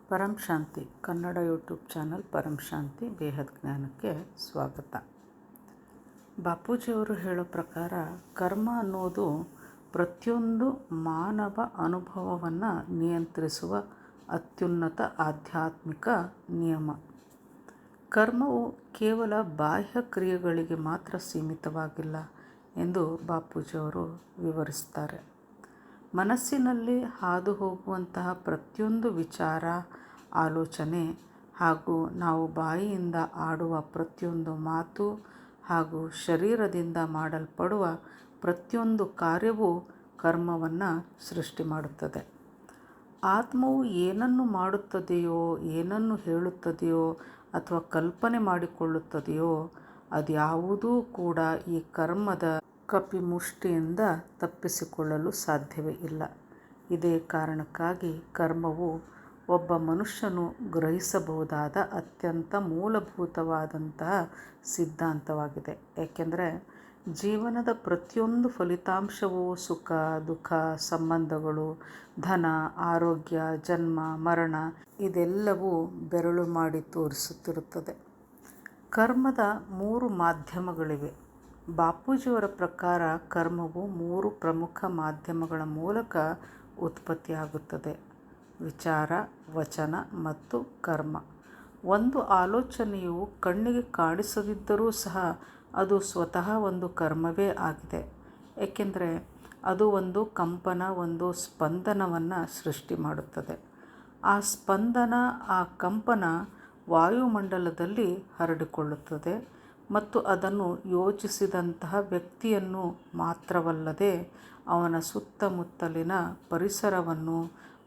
ಪರಂ ಶಾಂತಿ Kannada YouTube channel ಪರಂ ಶಾಂತಿ ಬೇಹದ್ ಜ್ಞಾನಕ್ಕೆ ಸ್ವಾಗತ. ಬಾಪೂಜಿಯವರು ಹೇಳೋ ಪ್ರಕಾರ ಕರ್ಮ ಅನ್ನೋದು ಪ್ರತಿಯೊಂದು ಮಾನವ ಅನುಭವವನ್ನು ನಿಯಂತ್ರಿಸುವ ಅತ್ಯುನ್ನತ ಆಧ್ಯಾತ್ಮಿಕ ನಿಯಮ. ಕರ್ಮವು ಕೇವಲ ಬಾಹ್ಯ ಕ್ರಿಯೆಗಳಿಗೆ ಮಾತ್ರ ಸೀಮಿತವಾಗಿಲ್ಲ ಎಂದು ಬಾಪೂಜಿಯವರು ವಿವರಿಸ್ತಾರೆ. ಮನಸ್ಸಿನಲ್ಲಿ ಹಾದು ಹೋಗುವಂತಹ ಪ್ರತಿಯೊಂದು ವಿಚಾರ, ಆಲೋಚನೆ ಹಾಗೂ ನಾವು ಬಾಯಿಯಿಂದ ಆಡುವ ಪ್ರತಿಯೊಂದು ಮಾತು ಹಾಗೂ ಶರೀರದಿಂದ ಮಾಡಲ್ಪಡುವ ಪ್ರತಿಯೊಂದು ಕಾರ್ಯವೂ ಕರ್ಮವನ್ನು ಸೃಷ್ಟಿ ಮಾಡುತ್ತದೆ. ಆತ್ಮವು ಏನನ್ನು ಮಾಡುತ್ತದೆಯೋ, ಏನನ್ನು ಹೇಳುತ್ತದೆಯೋ ಅಥವಾ ಕಲ್ಪನೆ ಮಾಡಿಕೊಳ್ಳುತ್ತದೆಯೋ ಅದ್ಯಾವುದೂ ಕೂಡ ಈ ಕರ್ಮದ ಕಪಿಮುಷ್ಟಿಯಿಂದ ತಪ್ಪಿಸಿಕೊಳ್ಳಲು ಸಾಧ್ಯವೇ ಇಲ್ಲ. ಇದೇ ಕಾರಣಕ್ಕಾಗಿ ಕರ್ಮವು ಒಬ್ಬ ಮನುಷ್ಯನು ಗ್ರಹಿಸಬಹುದಾದ ಅತ್ಯಂತ ಮೂಲಭೂತವಾದಂತಹ ಸಿದ್ಧಾಂತವಾಗಿದೆ. ಏಕೆಂದರೆ ಜೀವನದ ಪ್ರತಿಯೊಂದು ಫಲಿತಾಂಶವೂ ಸುಖ, ದುಃಖ, ಸಂಬಂಧಗಳು, ಧನ, ಆರೋಗ್ಯ, ಜನ್ಮ, ಮರಣ ಇದೆಲ್ಲವೂ ಬೆರಳು ಮಾಡಿ ತೋರಿಸುತ್ತಿರುತ್ತದೆ. ಕರ್ಮದ 3 ಮಾಧ್ಯಮಗಳಿವೆ. ಬಾಪೂಜಿಯವರ ಪ್ರಕಾರ ಕರ್ಮವು 3 ಪ್ರಮುಖ ಮಾಧ್ಯಮಗಳ ಮೂಲಕ ಉತ್ಪತ್ತಿಯಾಗುತ್ತದೆ: ವಿಚಾರ, ವಚನ ಮತ್ತು ಕರ್ಮ. ಒಂದು ಆಲೋಚನೆಯು ಕಣ್ಣಿಗೆ ಕಾಣಿಸದಿದ್ದರೂ ಸಹ ಅದು ಸ್ವತಃ ಒಂದು ಕರ್ಮವೇ ಆಗಿದೆ. ಏಕೆಂದರೆ ಅದು ಒಂದು ಕಂಪನ, ಒಂದು ಸ್ಪಂದನವನ್ನು ಸೃಷ್ಟಿ ಮಾಡುತ್ತದೆ. ಆ ಸ್ಪಂದನ, ಆ ಕಂಪನ ವಾಯುಮಂಡಲದಲ್ಲಿ ಹರಡಿಕೊಳ್ಳುತ್ತದೆ ಮತ್ತು ಅದನ್ನು ಯೋಚಿಸಿದಂತಹ ವ್ಯಕ್ತಿಯನ್ನು ಮಾತ್ರವಲ್ಲದೆ ಅವನ ಸುತ್ತಮುತ್ತಲಿನ ಪರಿಸರವನ್ನು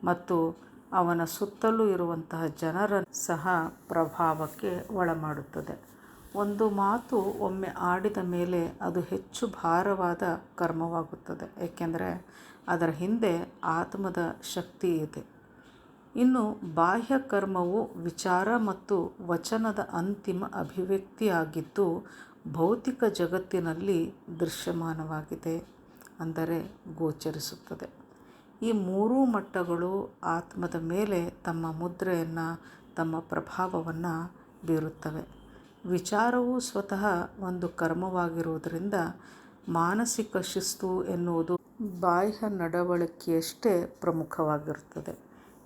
ಮತ್ತು ಅವನ ಸುತ್ತಲೂ ಇರುವಂತಹ ಜನರನ್ನು ಸಹ ಪ್ರಭಾವಕ್ಕೆ ಒಳಮಾಡುತ್ತದೆ. ಒಂದು ಮಾತು ಒಮ್ಮೆ ಆಡಿದ ಮೇಲೆ ಅದು ಹೆಚ್ಚು ಭಾರವಾದ ಕರ್ಮವಾಗುತ್ತದೆ, ಏಕೆಂದರೆ ಅದರ ಹಿಂದೆ ಆತ್ಮದ ಶಕ್ತಿ ಇದೆ. ಇನ್ನು ಬಾಹ್ಯ ಕರ್ಮವು ವಿಚಾರ ಮತ್ತು ವಚನದ ಅಂತಿಮ ಅಭಿವ್ಯಕ್ತಿಯಾಗಿದ್ದು ಭೌತಿಕ ಜಗತ್ತಿನಲ್ಲಿ ದೃಶ್ಯಮಾನವಾಗಿದೆ, ಅಂದರೆ ಗೋಚರಿಸುತ್ತದೆ. ಈ 3 ಮಟ್ಟಗಳು ಆತ್ಮದ ಮೇಲೆ ತಮ್ಮ ಮುದ್ರೆಯನ್ನು, ತಮ್ಮ ಪ್ರಭಾವವನ್ನು ಬೀರುತ್ತವೆ. ವಿಚಾರವು ಸ್ವತಃ ಒಂದು ಕರ್ಮವಾಗಿರುವುದರಿಂದ ಮಾನಸಿಕ ಶಿಸ್ತು ಎನ್ನುವುದು ಬಾಹ್ಯ ನಡವಳಿಕೆಯಷ್ಟೇ ಪ್ರಮುಖವಾಗಿರುತ್ತದೆ.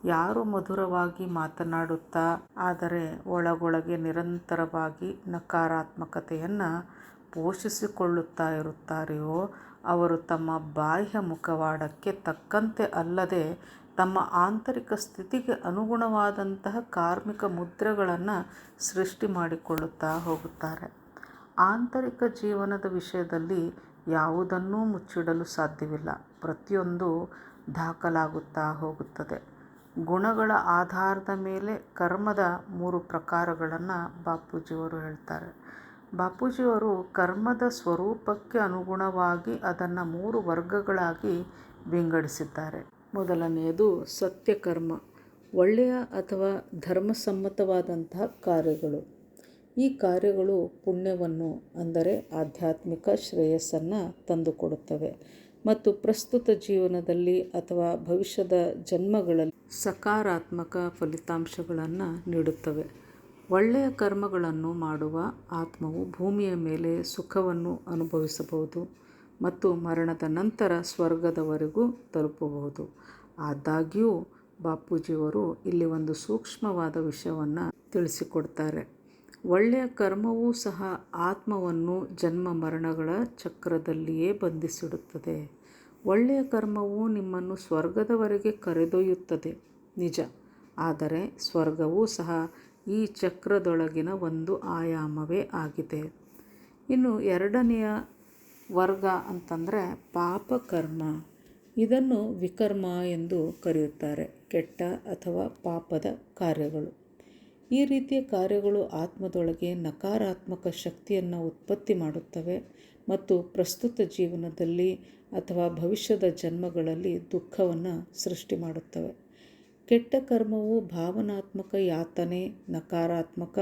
ಯಾರು ಮಧುರವಾಗಿ ಮಾತನಾಡುತ್ತಾ ಆದರೆ ಒಳಗೊಳಗೆ ನಿರಂತರವಾಗಿ ನಕಾರಾತ್ಮಕತೆಯನ್ನು ಪೋಷಿಸಿಕೊಳ್ಳುತ್ತಾ ಇರುತ್ತಾರೆಯೋ ಅವರು ತಮ್ಮ ಬಾಹ್ಯ ಮುಖವಾಡಕ್ಕೆ ತಕ್ಕಂತೆ ಅಲ್ಲದೆ ತಮ್ಮ ಆಂತರಿಕ ಸ್ಥಿತಿಗೆ ಅನುಗುಣವಾದಂತಹ ಕಾರ್ಮಿಕ ಮುದ್ರೆಗಳನ್ನು ಸೃಷ್ಟಿ ಮಾಡಿಕೊಳ್ಳುತ್ತಾ ಹೋಗುತ್ತಾರೆ. ಆಂತರಿಕ ಜೀವನದ ವಿಷಯದಲ್ಲಿ ಯಾವುದನ್ನೂ ಮುಚ್ಚಿಡಲು ಸಾಧ್ಯವಿಲ್ಲ. ಪ್ರತಿಯೊಂದು ದಾಖಲಾಗುತ್ತಾ ಹೋಗುತ್ತದೆ. ಗುಣಗಳ ಆಧಾರದ ಮೇಲೆ ಕರ್ಮದ 3 ಪ್ರಕಾರಗಳನ್ನು ಬಾಪೂಜಿಯವರು ಹೇಳ್ತಾರೆ. ಬಾಪೂಜಿಯವರು ಕರ್ಮದ ಸ್ವರೂಪಕ್ಕೆ ಅನುಗುಣವಾಗಿ ಅದನ್ನು 3 ವರ್ಗಗಳಾಗಿ ವಿಂಗಡಿಸಿದ್ದಾರೆ. ಮೊದಲನೆಯದು ಸತ್ಯಕರ್ಮ, ಒಳ್ಳೆಯ ಅಥವಾ ಧರ್ಮಸಮ್ಮತವಾದಂತಹ ಕಾರ್ಯಗಳು. ಈ ಕಾರ್ಯಗಳು ಪುಣ್ಯವನ್ನು, ಅಂದರೆ ಆಧ್ಯಾತ್ಮಿಕ ಶ್ರೇಯಸ್ಸನ್ನು ತಂದುಕೊಡುತ್ತವೆ ಮತ್ತು ಪ್ರಸ್ತುತ ಜೀವನದಲ್ಲಿ ಅಥವಾ ಭವಿಷ್ಯದ ಜನ್ಮಗಳಲ್ಲಿ ಸಕಾರಾತ್ಮಕ ಫಲಿತಾಂಶಗಳನ್ನು ನೀಡುತ್ತವೆ. ಒಳ್ಳೆಯ ಕರ್ಮಗಳನ್ನು ಮಾಡುವ ಆತ್ಮವು ಭೂಮಿಯ ಮೇಲೆ ಸುಖವನ್ನು ಅನುಭವಿಸಬಹುದು ಮತ್ತು ಮರಣದ ನಂತರ ಸ್ವರ್ಗದವರೆಗೂ ತಲುಪಬಹುದು. ಆದಾಗ್ಯೂ ಬಾಪೂಜಿಯವರು ಇಲ್ಲಿ ಒಂದು ಸೂಕ್ಷ್ಮವಾದ ವಿಷಯವನ್ನು ತಿಳಿಸಿಕೊಡ್ತಾರೆ. ಒಳ್ಳೆಯ ಕರ್ಮವೂ ಸಹ ಆತ್ಮವನ್ನು ಜನ್ಮ ಮರಣಗಳ ಚಕ್ರದಲ್ಲಿಯೇ ಬಂಧಿಸಿಡುತ್ತದೆ. ಒಳ್ಳೆಯ ಕರ್ಮವು ನಿಮ್ಮನ್ನು ಸ್ವರ್ಗದವರೆಗೆ ಕರೆದೊಯ್ಯುತ್ತದೆ, ನಿಜ. ಆದರೆ ಸ್ವರ್ಗವೂ ಸಹ ಈ ಚಕ್ರದೊಳಗಿನ ಒಂದು ಆಯಾಮವೇ ಆಗಿದೆ. ಇನ್ನು ಎರಡನೆಯ ವರ್ಗ ಅಂತಂದರೆ ಪಾಪಕರ್ಮ. ಇದನ್ನು ವಿಕರ್ಮ ಎಂದು ಕರೆಯುತ್ತಾರೆ. ಕೆಟ್ಟ ಅಥವಾ ಪಾಪದ ಕಾರ್ಯಗಳು. ಈ ರೀತಿಯ ಕಾರ್ಯಗಳು ಆತ್ಮದೊಳಗೆ ನಕಾರಾತ್ಮಕ ಶಕ್ತಿಯನ್ನು ಉತ್ಪತ್ತಿ ಮಾಡುತ್ತವೆ ಮತ್ತು ಪ್ರಸ್ತುತ ಜೀವನದಲ್ಲಿ ಅಥವಾ ಭವಿಷ್ಯದ ಜನ್ಮಗಳಲ್ಲಿ ದುಃಖವನ್ನು ಸೃಷ್ಟಿ ಮಾಡುತ್ತವೆ. ಕೆಟ್ಟ ಕರ್ಮವು ಭಾವನಾತ್ಮಕ ಯಾತನೆ, ನಕಾರಾತ್ಮಕ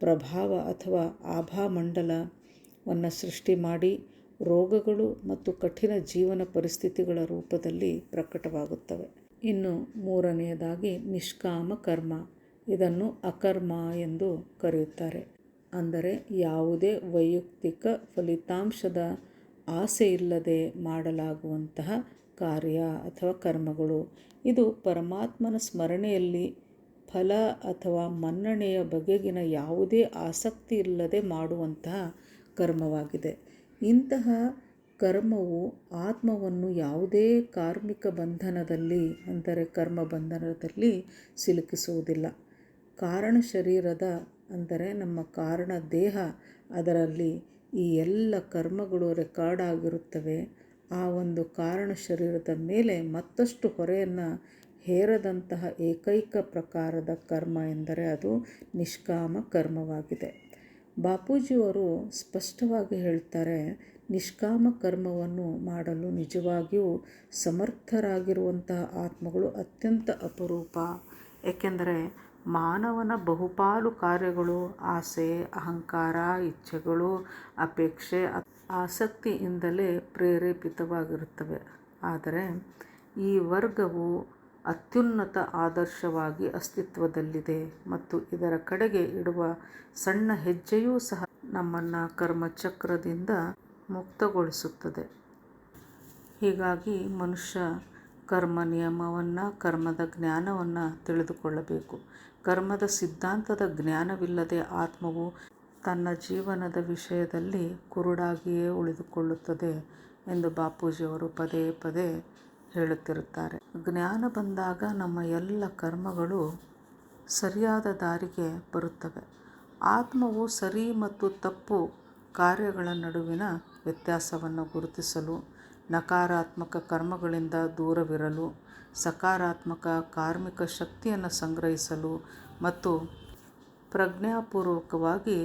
ಪ್ರಭಾವ ಅಥವಾ ಆಭಾಮಂಡಲವನ್ನು ಸೃಷ್ಟಿ ಮಾಡಿ ರೋಗಗಳು ಮತ್ತು ಕಠಿಣ ಜೀವನ ಪರಿಸ್ಥಿತಿಗಳ ರೂಪದಲ್ಲಿ ಪ್ರಕಟವಾಗುತ್ತವೆ. ಇನ್ನು ಮೂರನೆಯದಾಗಿ ನಿಷ್ಕಾಮ ಕರ್ಮ. ಇದನ್ನು ಅಕರ್ಮ ಎಂದು ಕರೆಯುತ್ತಾರೆ. ಅಂದರೆ ಯಾವುದೇ ವೈಯಕ್ತಿಕ ಫಲಿತಾಂಶದ ಆಸೆ ಇಲ್ಲದೆ ಮಾಡಲಾಗುವಂತಹ ಕಾರ್ಯ ಅಥವಾ ಕರ್ಮಗಳು. ಇದು ಪರಮಾತ್ಮನ ಸ್ಮರಣೆಯಲ್ಲಿ ಫಲ ಅಥವಾ ಮನ್ನಣೆಯ ಬಗೆಗಿನ ಯಾವುದೇ ಆಸಕ್ತಿ ಇಲ್ಲದೆ ಮಾಡುವಂತಹ ಕರ್ಮವಾಗಿದೆ. ಇಂತಹ ಕರ್ಮವು ಆತ್ಮವನ್ನು ಯಾವುದೇ ಕಾರ್ಮಿಕ ಬಂಧನದಲ್ಲಿ ಅಂದರೆ ಕರ್ಮ ಬಂಧನದಲ್ಲಿ ಸಿಲುಕಿಸುವುದಿಲ್ಲ. ಕಾರಣ ಶರೀರದ ಅಂದರೆ ನಮ್ಮ ಕಾರಣ ದೇಹ, ಅದರಲ್ಲಿ ಈ ಎಲ್ಲ ಕರ್ಮಗಳು ರೆಕಾರ್ಡ್ ಆಗಿರುತ್ತವೆ. ಆ ಒಂದು ಕಾರಣ ಶರೀರದ ಮೇಲೆ ಮತ್ತಷ್ಟು ಹೊರೆಯನ್ನು ಹೇರದಂತಹ ಏಕೈಕ ಪ್ರಕಾರದ ಕರ್ಮ ಎಂದರೆ ಅದು ನಿಷ್ಕಾಮ ಕರ್ಮವಾಗಿದೆ. ಬಾಪೂಜಿಯವರು ಸ್ಪಷ್ಟವಾಗಿ ಹೇಳ್ತಾರೆ, ನಿಷ್ಕಾಮ ಕರ್ಮವನ್ನು ಮಾಡಲು ನಿಜವಾಗಿಯೂ ಸಮರ್ಥರಾಗಿರುವಂತಹ ಆತ್ಮಗಳು ಅತ್ಯಂತ ಅಪರೂಪ. ಏಕೆಂದರೆ ಮಾನವನ ಬಹುಪಾಲು ಕಾರ್ಯಗಳು ಆಸೆ, ಅಹಂಕಾರ, ಇಚ್ಛೆಗಳು, ಅಪೇಕ್ಷೆ, ಆಸಕ್ತಿಯಿಂದಲೇ ಪ್ರೇರೇಪಿತವಾಗಿರುತ್ತವೆ. ಆದರೆ ಈ ವರ್ಗವು ಅತ್ಯುನ್ನತ ಆದರ್ಶವಾಗಿ ಅಸ್ತಿತ್ವದಲ್ಲಿದೆ ಮತ್ತು ಇದರ ಕಡೆಗೆ ಇಡುವ ಸಣ್ಣ ಹೆಜ್ಜೆಯೂ ಸಹ ನಮ್ಮನ್ನು ಕರ್ಮಚಕ್ರದಿಂದ ಮುಕ್ತಗೊಳಿಸುತ್ತದೆ. ಹೀಗಾಗಿ ಮನುಷ್ಯ ಕರ್ಮ ನಿಯಮವನ್ನು, ಕರ್ಮದ ಜ್ಞಾನವನ್ನು ತಿಳಿದುಕೊಳ್ಳಬೇಕು. ಕರ್ಮದ ಸಿದ್ಧಾಂತದ ಜ್ಞಾನವಿಲ್ಲದೆ ಆತ್ಮವು ತನ್ನ ಜೀವನದ ವಿಷಯದಲ್ಲಿ ಕುರುಡಾಗಿಯೇ ಉಳಿದುಕೊಳ್ಳುತ್ತದೆ ಎಂದು ಬಾಪೂಜಿಯವರು ಪದೇ ಪದೇ ಹೇಳುತ್ತಿರುತ್ತಾರೆ. ಜ್ಞಾನ ಬಂದಾಗ ನಮ್ಮ ಎಲ್ಲ ಕರ್ಮಗಳು ಸರಿಯಾದ ದಾರಿಗೆ ಬರುತ್ತವೆ. ಆತ್ಮವು ಸರಿ ಮತ್ತು ತಪ್ಪು ಕಾರ್ಯಗಳ ನಡುವಿನ ವ್ಯತ್ಯಾಸವನ್ನು ಗುರುತಿಸಲು, ನಕಾರಾತ್ಮಕ ಕರ್ಮಗಳಿಂದ ದೂರವಿರಲು, ಸಕಾರಾತ್ಮಕ ಕಾರ್ಮಿಕ ಶಕ್ತಿಯನ್ನು ಸಂಗ್ರಹಿಸಲು ಮತ್ತು ಪ್ರಜ್ಞಾಪೂರ್ವಕವಾಗಿ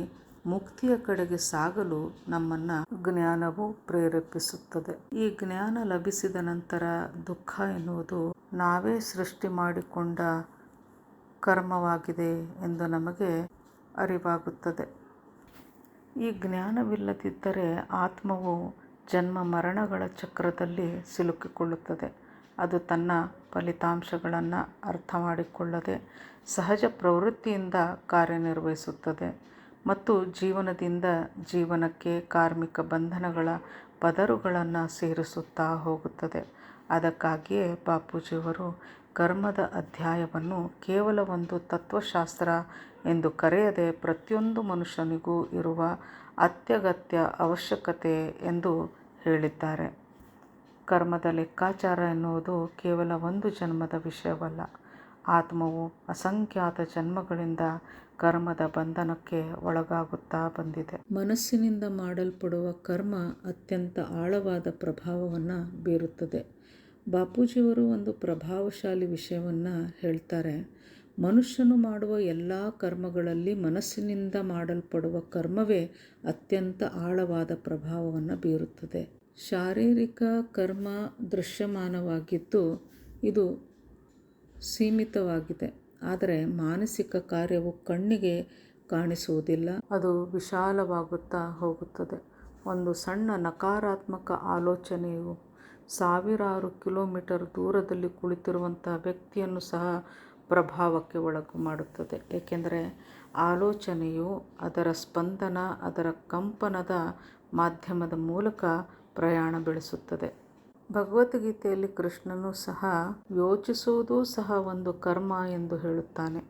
ಮುಕ್ತಿಯ ಕಡೆಗೆ ಸಾಗಲು ನಮ್ಮನ್ನು ಜ್ಞಾನವು ಪ್ರೇರೇಪಿಸುತ್ತದೆ. ಈ ಜ್ಞಾನ ಲಭಿಸಿದ ನಂತರ ದುಃಖ ಎನ್ನುವುದು ನಾವೇ ಸೃಷ್ಟಿ ಮಾಡಿಕೊಂಡ ಕರ್ಮವಾಗಿದೆ ಎಂದು ನಮಗೆ ಅರಿವಾಗುತ್ತದೆ. ಈ ಜ್ಞಾನವಿಲ್ಲದಿದ್ದರೆ ಆತ್ಮವು ಜನ್ಮ ಮರಣಗಳ ಚಕ್ರದಲ್ಲಿ ಸಿಲುಕಿಕೊಳ್ಳುತ್ತದೆ. ಅದು ತನ್ನ ಫಲಿತಾಂಶಗಳನ್ನು ಅರ್ಥ ಮಾಡಿಕೊಳ್ಳದೆ ಸಹಜ ಪ್ರವೃತ್ತಿಯಿಂದ ಕಾರ್ಯನಿರ್ವಹಿಸುತ್ತದೆ ಮತ್ತು ಜೀವನದಿಂದ ಜೀವನಕ್ಕೆ ಕಾರ್ಮಿಕ ಬಂಧನಗಳ ಪದರುಗಳನ್ನು ಸೇರಿಸುತ್ತಾ ಹೋಗುತ್ತದೆ. ಅದಕ್ಕಾಗಿಯೇ ಬಾಪೂಜಿಯವರು ಕರ್ಮದ ಅಧ್ಯಾಯವನ್ನು ಕೇವಲ ಒಂದು ತತ್ವಶಾಸ್ತ್ರ ಎಂದು ಕರೆಯದೆ ಪ್ರತಿಯೊಂದು ಮನುಷ್ಯನಿಗೂ ಇರುವ ಅತ್ಯಗತ್ಯ ಅವಶ್ಯಕತೆ ಎಂದು ಹೇಳಿದ್ದಾರೆ. ಕರ್ಮದ ಲೆಕ್ಕಾಚಾರ ಎನ್ನುವುದು ಕೇವಲ ಒಂದು ಜನ್ಮದ ವಿಷಯವಲ್ಲ. ಆತ್ಮವು ಅಸಂಖ್ಯಾತ ಜನ್ಮಗಳಿಂದ ಕರ್ಮದ ಬಂಧನಕ್ಕೆ ಒಳಗಾಗುತ್ತಾ ಬಂದಿದೆ. ಮನಸ್ಸಿನಿಂದ ಮಾಡಲ್ಪಡುವ ಕರ್ಮ ಅತ್ಯಂತ ಆಳವಾದ ಪ್ರಭಾವವನ್ನು ಬೀರುತ್ತದೆ. ಬಾಪೂಜಿಯವರು ಒಂದು ಪ್ರಭಾವಶಾಲಿ ವಿಷಯವನ್ನು ಹೇಳ್ತಾರೆ. ಮನುಷ್ಯನು ಮಾಡುವ ಎಲ್ಲ ಕರ್ಮಗಳಲ್ಲಿ ಮನಸ್ಸಿನಿಂದ ಮಾಡಲ್ಪಡುವ ಕರ್ಮವೇ ಅತ್ಯಂತ ಆಳವಾದ ಪ್ರಭಾವವನ್ನು ಬೀರುತ್ತದೆ. ಶಾರೀರಿಕ ಕರ್ಮ ದೃಶ್ಯಮಾನವಾಗಿದ್ದು ಇದು ಸೀಮಿತವಾಗಿದೆ. ಆದರೆ ಮಾನಸಿಕ ಕಾರ್ಯವು ಕಣ್ಣಿಗೆ ಕಾಣಿಸುವುದಿಲ್ಲ, ಅದು ವಿಶಾಲವಾಗುತ್ತಾ ಹೋಗುತ್ತದೆ. ಒಂದು ಸಣ್ಣ ನಕಾರಾತ್ಮಕ ಆಲೋಚನೆಯು ಸಾವಿರಾರು ಕಿಲೋಮೀಟರ್ ದೂರದಲ್ಲಿ ಕುಳಿತಿರುವಂಥ ವ್ಯಕ್ತಿಯನ್ನು ಸಹ ಪ್ರಭಾವಕ್ಕೆ ಒಳಗು ಮಾಡುತ್ತದೆ. ಏಕೆಂದರೆ ಆಲೋಚನೆಯು ಅದರ ಸ್ಪಂದನ, ಅದರ ಕಂಪನದ ಮಾಧ್ಯಮದ ಮೂಲಕ ಪ್ರಯಾಣ ಬೆಳೆಸುತ್ತದೆ. ಭಗವದ್ಗೀತೆಯಲ್ಲಿ ಕೃಷ್ಣನು ಸಹ ಯೋಚಿಸುವುದೂ ಸಹ ಒಂದು ಕರ್ಮ ಎಂದು ಹೇಳುತ್ತಾನೆ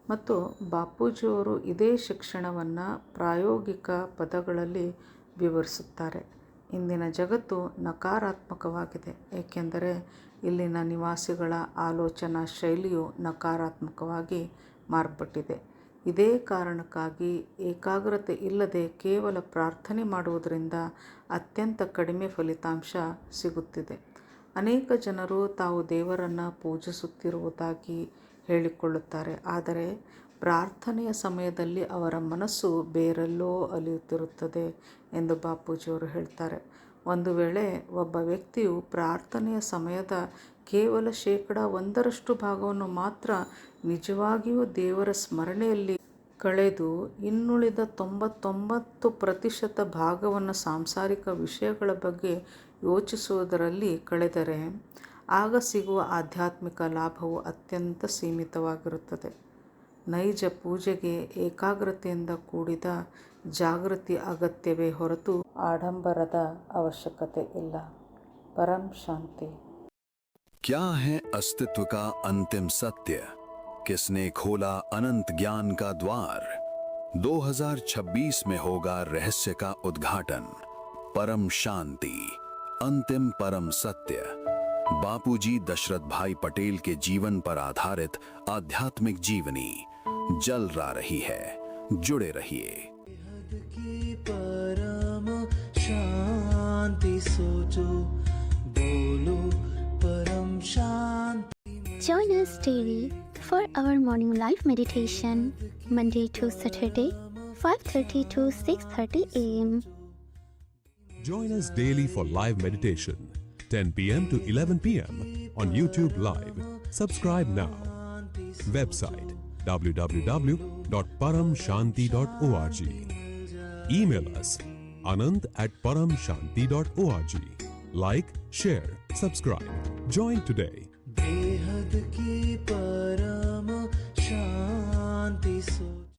ಮತ್ತು ಬಾಪೂಜಿಯವರು ಇದೇ ಶಿಕ್ಷಣವನ್ನು ಪ್ರಾಯೋಗಿಕ ಪದಗಳಲ್ಲಿ ವಿವರಿಸುತ್ತಾರೆ. ಇಂದಿನ ಜಗತ್ತು ನಕಾರಾತ್ಮಕವಾಗಿದೆ, ಏಕೆಂದರೆ ಇಲ್ಲಿನ ನಿವಾಸಿಗಳ ಆಲೋಚನಾ ಶೈಲಿಯು ನಕಾರಾತ್ಮಕವಾಗಿ ಮಾರ್ಪಟ್ಟಿದೆ. ಇದೇ ಕಾರಣಕ್ಕಾಗಿ ಏಕಾಗ್ರತೆ ಇಲ್ಲದೆ ಕೇವಲ ಪ್ರಾರ್ಥನೆ ಮಾಡುವುದರಿಂದ ಅತ್ಯಂತ ಕಡಿಮೆ ಫಲಿತಾಂಶ ಸಿಗುತ್ತಿದೆ. ಅನೇಕ ಜನರು ತಾವು ದೇವರನ್ನು ಪೂಜಿಸುತ್ತಿರುವುದಾಗಿ ಹೇಳಿಕೊಳ್ಳುತ್ತಾರೆ, ಆದರೆ ಪ್ರಾರ್ಥನೆಯ ಸಮಯದಲ್ಲಿ ಅವರ ಮನಸ್ಸು ಬೇರೆಲ್ಲೋ ಅಲಿಯುತ್ತಿರುತ್ತದೆ ಎಂದು ಬಾಪೂಜಿಯವರು ಹೇಳ್ತಾರೆ. ಒಂದು ವೇಳೆ ಒಬ್ಬ ವ್ಯಕ್ತಿಯು ಪ್ರಾರ್ಥನೆಯ ಸಮಯದ ಕೇವಲ 1% ಭಾಗವನ್ನು ಮಾತ್ರ ನಿಜವಾಗಿಯೂ ದೇವರ ಸ್ಮರಣೆಯಲ್ಲಿ ಕಳೆದು ಇನ್ನುಳಿದ 99% ಭಾಗವನ್ನು ಸಾಂಸಾರಿಕ ವಿಷಯಗಳ ಬಗ್ಗೆ ಯೋಚಿಸುವುದರಲ್ಲಿ ಕಳೆದರೆ ಆಗ ಸಿಗುವ ಆಧ್ಯಾತ್ಮಿಕ ಲಾಭವು ಅತ್ಯಂತ ಸೀಮಿತವಾಗಿರುತ್ತದೆ. ನೈಜ ಪೂಜೆಗೆ ಏಕಾಗ್ರತೆಯಿಂದ ಕೂಡಿದ ಜಾಗೃತಿ ಅಗತ್ಯವೇ ಹೊರತು ಆಡಂಬರದ ಅವಶ್ಯಕತೆ ಇಲ್ಲ. परम शांति। क्या है अस्तित्व का अंतिम सत्य? किसने खोला अनंत ज्ञान का द्वार? 2026 में होगा रहस्य का उद्घाटन। परम शांति, अंतिम परम सत्य। बापूजी दशरथ भाई पटेल के जीवन पर आधारित आध्यात्मिक जीवनी जलरा रही है। जुड़े रहिए। की परम शांति सोचो, बोलो परम शांति। Join us daily for our morning live meditation, Monday to Saturday, 5:30 to 6:30 a.m. Join us daily for live meditation, 10 p.m. to 11 p.m. on YouTube Live. Subscribe now. Website www.paramshanti.org. Email us anant@paramshanti.org. Like, share, subscribe. Join today. बेहद